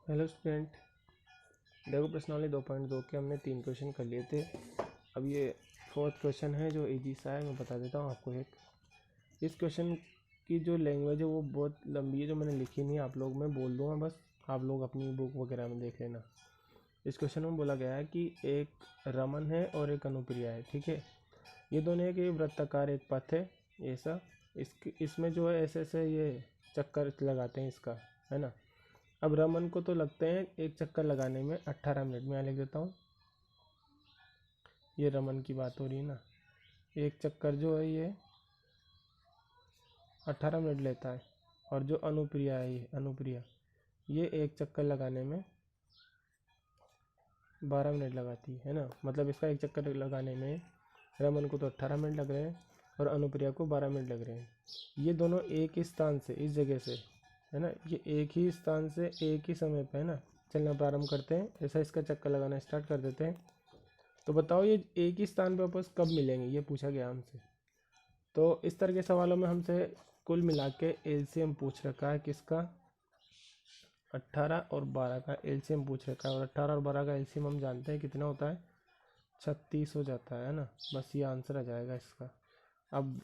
Hello student, देखो प्रश्नावली 2.2 के हमने 3 क्वेश्चन कर लिए थे। अब ये फोर्थ क्वेश्चन है जो इजी सा है, मैं बता देता हूँ आपको। इस क्वेश्चन की जो लैंग्वेज है वो बहुत लंबी है, जो मैंने लिखी नहीं, आप लोग मैं बोल दूँगा, बस आप लोग अपनी बुक वगैरह में देख लेना। इस क्वेश्चन में बोला गया है कि एक रमन है और एक अनुप्रिया है, ठीक है। ये दोनों एक वृत्ताकार एक पथ है ऐसा, इसमें जो है ऐसे ऐसे ये चक्कर लगाते हैं इसका, है ना। अब रमन को तो लगते हैं एक चक्कर लगाने में 18 मिनट में। यहाँ लिख देता हूँ, ये रमन की बात हो रही है ना। एक चक्कर जो है ये 18 मिनट लेता है। और जो अनुप्रिया है, ये अनुप्रिया, ये एक चक्कर लगाने में 12 मिनट लगाती है ना। मतलब इसका एक चक्कर लगाने में रमन को तो 18 मिनट लग रहे हैं और अनुप्रिया को 12 मिनट लग रहे हैं। ये दोनों एक ही स्थान से, इस जगह से, है ना, ये एक ही स्थान से एक ही समय पे, है ना, चलना प्रारंभ करते हैं। ऐसा इसका चक्कर लगाना स्टार्ट कर देते हैं। तो बताओ ये एक ही स्थान पे वापस कब मिलेंगे, ये पूछा गया हमसे। तो इस तरह के सवालों में हमसे कुल मिला के एलसीएम पूछ रखा है किसका, 18 और 12 का एलसीएम पूछ रखा है। और 18 और 12 का एलसीएम हम जानते हैं कितना होता है, 36 हो जाता है ना। बस ये आंसर आ जाएगा इसका। अब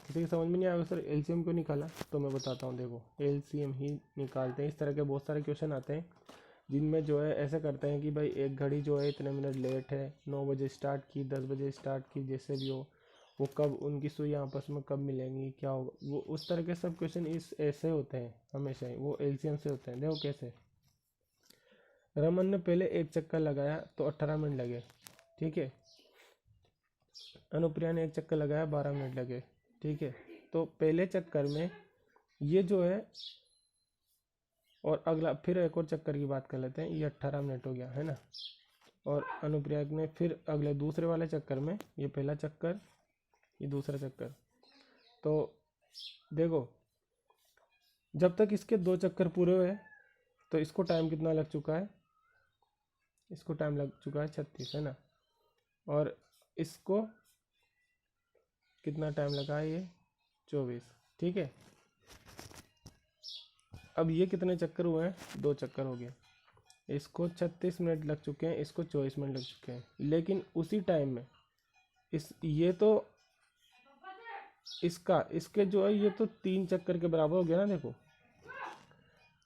किसी की समझ में नहीं आएगा सर एलसीएम क्यों निकाला, तो मैं बताता हूँ। देखो एलसीएम ही निकालते हैं। इस तरह के बहुत सारे क्वेश्चन आते हैं जिनमें जो है ऐसे करते हैं कि भाई एक घड़ी जो है इतने मिनट लेट है, 9 बजे स्टार्ट की, 10 बजे स्टार्ट की, जैसे भी हो, वो कब उनकी सुई आपस में कब मिलेंगी, क्या होगा, वो उस तरह के सब क्वेश्चन इस ऐसे होते हैं हमेशा ही, वो एलसीएम से होते हैं। देखो कैसे, रमन ने पहले एक चक्कर लगाया तो 18 मिनट लगे, ठीक है। अनुप्रिया ने एक चक्कर लगाया, 12 मिनट लगे, ठीक है। तो पहले चक्कर में ये जो है, और अगला फिर एक और चक्कर की बात कर लेते हैं, ये 18 मिनट हो गया, है ना। और अनुप्रिया ने फिर अगले दूसरे वाले चक्कर में, ये पहला चक्कर, ये दूसरा चक्कर। तो देखो जब तक इसके 2 चक्कर पूरे हुए तो इसको टाइम कितना लग चुका है, इसको टाइम लग चुका है 36, है ना। और इसको कितना टाइम लगा है, ये 24, ठीक है। अब ये कितने चक्कर हुए हैं, 2 चक्कर हो गए। इसको 36 मिनट लग चुके हैं, इसको 24 मिनट लग चुके हैं। लेकिन उसी टाइम में इस ये तो इसका इसके जो है ये तो 3 चक्कर के बराबर हो गया ना। देखो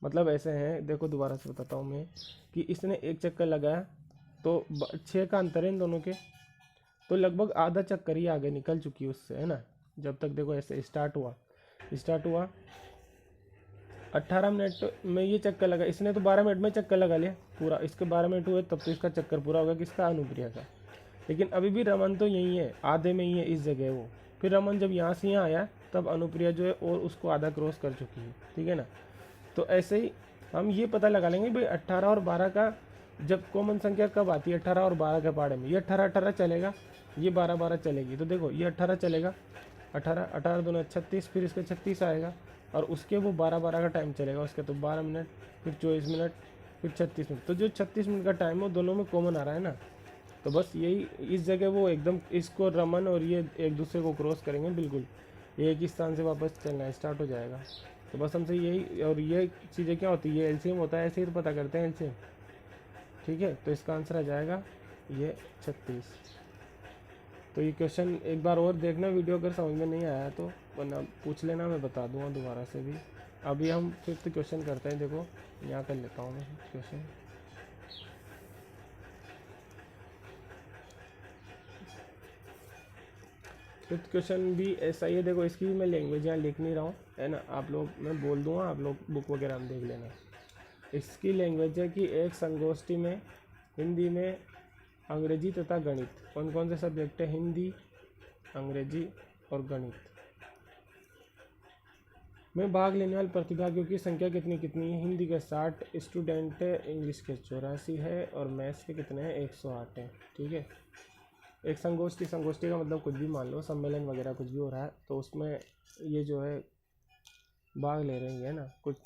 मतलब ऐसे हैं, देखो दोबारा से बताता हूँ मैं, कि इसने एक चक्कर लगाया तो 6 का अंतर है इन दोनों के, तो लगभग आधा चक्कर ही आगे निकल चुकी है उससे, है ना। जब तक देखो ऐसे स्टार्ट हुआ 18 मिनट में ये चक्कर लगा, इसने तो 12 मिनट में चक्कर लगा लिया पूरा, इसके 12 मिनट हुए तब तो इसका चक्कर पूरा होगा किसका, अनुप्रिया का। लेकिन अभी भी रमन तो यही है, आधे में ही है इस जगह वो। फिर रमन जब यहाँ से यहाँ आया तब अनुप्रिया जो है और उसको आधा क्रॉस कर चुकी है, ठीक है ना। तो ऐसे ही हम ये पता लगा लेंगे भाई 18 और 12 का जब कॉमन संख्या कब आती है, 18 और 12 के पाड़े में, ये 18 चलेगा, ये 12 चलेगी। तो देखो ये 18 चलेगा, 18 दोनों 36, फिर इसका 36 आएगा, और उसके वो 12 का टाइम चलेगा उसके, तो 12 मिनट, फिर 24 मिनट, फिर 36 मिनट। तो जो 36 मिनट का टाइम है वो दोनों में कॉमन आ रहा है ना। तो बस यही इस जगह वो एकदम इसको रमन और ये एक दूसरे को क्रॉस करेंगे, बिल्कुल एक ही स्थान से वापस चलना स्टार्ट हो जाएगा। तो बस हमसे यही, और ये चीज़ें क्या होती है, ये एलसीएम होता है, ऐसे ही तो पता करते हैं एलसीएम, ठीक है। तो इसका आंसर आ जाएगा ये 36। तो ये क्वेश्चन एक बार और देखना वीडियो, अगर समझ में नहीं आया तो, वरना पूछ लेना, मैं बता दूंगा दोबारा से भी। अभी हम 5th क्वेश्चन करते हैं। देखो यहाँ कर लेता हूँ मैं क्वेश्चन। फिफ्थ क्वेश्चन भी ऐसा ही है। देखो इसकी भी मैं लैंग्वेज यहाँ लिख नहीं रहा हूँ, है ना, आप लोग, मैं बोल दूँगा, आप लोग बुक वगैरह में देख लेना। इसकी लैंग्वेज है कि एक संगोष्ठी में हिंदी में अंग्रेजी तथा गणित, कौन कौन से सब्जेक्ट है, हिंदी, अंग्रेजी और गणित में भाग लेने वाले प्रतिभागियों की संख्या कितनी कितनी है। हिंदी के 60 स्टूडेंट है, इंग्लिश के 84 है, और मैथ्स के कितने हैं, 108 है, ठीक है। एक संगोष्ठी का मतलब कुछ भी मान लो, सम्मेलन वगैरह कुछ भी हो रहा है, तो उसमें ये जो है भाग ले रही है ना, कुछ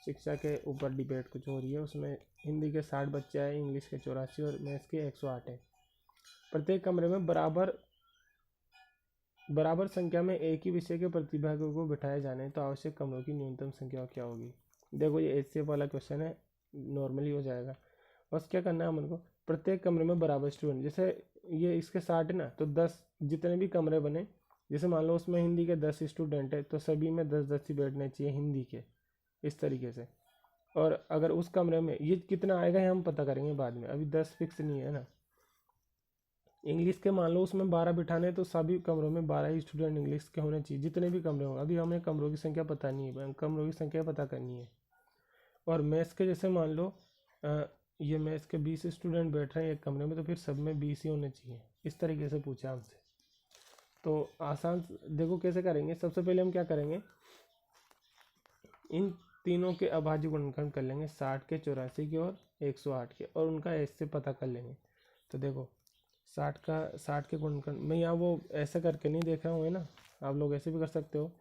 शिक्षा के ऊपर डिबेट कुछ हो रही है, उसमें हिंदी के 60 बच्चे आए, इंग्लिश के 84 और मैथ्स के 108 है। प्रत्येक कमरे में बराबर संख्या में एक ही विषय के प्रतिभागियों को बिठाए जाने, तो आवश्यक कमरों की न्यूनतम संख्या क्या होगी। देखो ये एचसीएफ वाला क्वेश्चन है, नॉर्मली हो जाएगा। बस क्या करना है हमन को, प्रत्येक कमरे में बराबर स्टूडेंट, जैसे ये इसके 60 है ना, तो 10 जितने भी कमरे बने, जैसे मान लो उसमें हिंदी के 10 स्टूडेंट है तो सभी में 10-10 ही बैठने चाहिए हिंदी के, इस तरीके से। और अगर उस कमरे में ये कितना आएगा ये हम पता करेंगे बाद में, अभी 10 फिक्स नहीं है ना। इंग्लिश के मान लो उसमें 12 बिठाने हैं, तो सभी कमरों में 12 ही स्टूडेंट इंग्लिश के होने चाहिए, जितने भी कमरे हों। अभी हमें कमरों की संख्या पता नहीं है, कमरों की संख्या पता करनी है। और मैथ्स के जैसे मान लो ये मैथ्स के 20 स्टूडेंट बैठ रहे हैं एक कमरे में, तो फिर सब में 20 ही होने चाहिए, इस तरीके से पूछा हमसे। तो आसान देखो कैसे करेंगे। सबसे पहले हम क्या करेंगे, इन तीनों के अभाज्य गुणनखंड कर लेंगे, 60 के, 84 के और 108 के, और उनका ऐसे से पता कर लेंगे। तो देखो 60 के गुणनखंड, मैं यहाँ वो ऐसे करके नहीं देख रहा हूँ, है ना, आप लोग ऐसे भी कर सकते हो।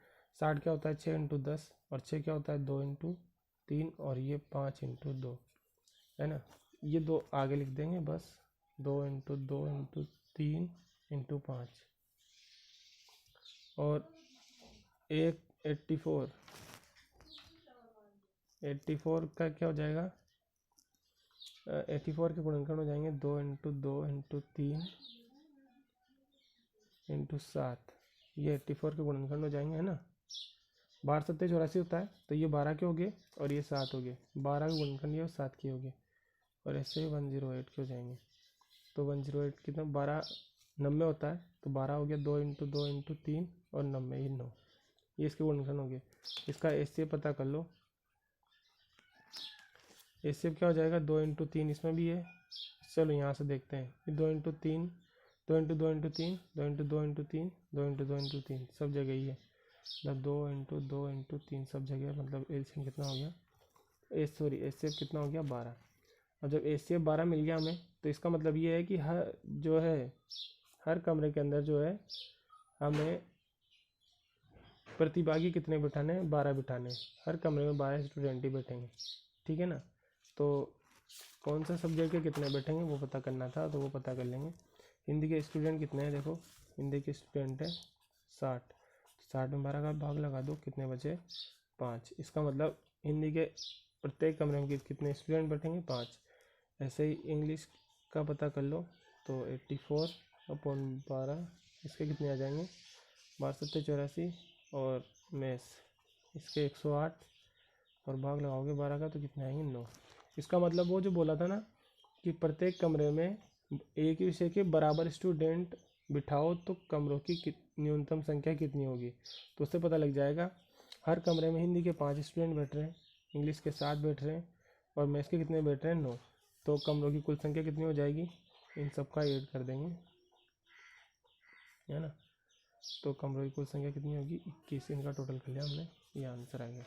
60 क्या होता है 6 × 10, और 6 क्या होता है 2 × 3, और ये 5 × 2, है ना। ये दो आगे लिख देंगे बस, 2 × 2 × 3 × 5, और एक 84 का क्या हो जाएगा, 84 के गुणनखंड हो जाएंगे 2 × 2 × 3 × 7, ये 84 के गुणनखंड हो जाएंगे, है ना। 12 7 84 होता है, तो ये 12 के हो गए और ये 7 हो गए, 12 के गुणनखंड ये और 7 के हो गए, और ऐसे 108 के हो जाएंगे। तो 108 कितना, 12 90 होता है, तो 12 हो गया, 2 × 2 × 3 और 90, ये 9, ये इसके गुणनखंड हो गए। इसका एचसीएफ पता कर लो। एचसीएफ क्या हो जाएगा, 2 × 3 इसमें भी है, चलो यहाँ से देखते हैं। 2 × 3, 2 × 2 × 3, 2 × 2 × 3, 2 × 2 × 3, सब जगह ही है। मतलब 2 × 2 × 3 सब जगह, मतलब एलसीएम कितना हो गया, एचसीएफ कितना हो गया 12। और जब एचसीएफ 12 मिल गया हमें, तो इसका मतलब ये है कि हर कमरे के अंदर जो है हमें प्रतिभागी कितने बिठाने हैं, 12 बिठाने हैं। हर कमरे में 12 स्टूडेंट ही बैठेंगे, ठीक है ना। तो कौन सा सब्जेक्ट के कितने बैठेंगे वो पता करना था, तो वो पता कर लेंगे। हिंदी के स्टूडेंट कितने हैं, देखो हिंदी के स्टूडेंट है 60, 60 में 12 का भाग लगा दो, कितने बचे 5। इसका मतलब हिंदी के प्रत्येक कमरे में कितने स्टूडेंट बैठेंगे 5। ऐसे ही इंग्लिश का पता कर लो, तो 84/12 इसके कितने आ जाएंगे 12 7 84, और मैथ्स इसके 108, और भाग लगाओगे 12 का तो कितने आएंगे 9। इसका मतलब वो जो बोला था ना कि प्रत्येक कमरे में एक ही विषय के बराबर स्टूडेंट बिठाओ तो कमरों की न्यूनतम संख्या कितनी होगी, तो उससे पता लग जाएगा। हर कमरे में हिंदी के 5 स्टूडेंट बैठ रहे हैं, इंग्लिश के 7 बैठ रहे हैं, और मैथ्स के कितने बैठ रहे हैं 9, तो कमरों की कुल संख्या कितनी हो जाएगी, इन सब का ऐड कर देंगे, है ना। तो कमरों की कुल संख्या कितनी होगी 21, इनका टोटल कर लिया हमने, ये आंसर आ गया।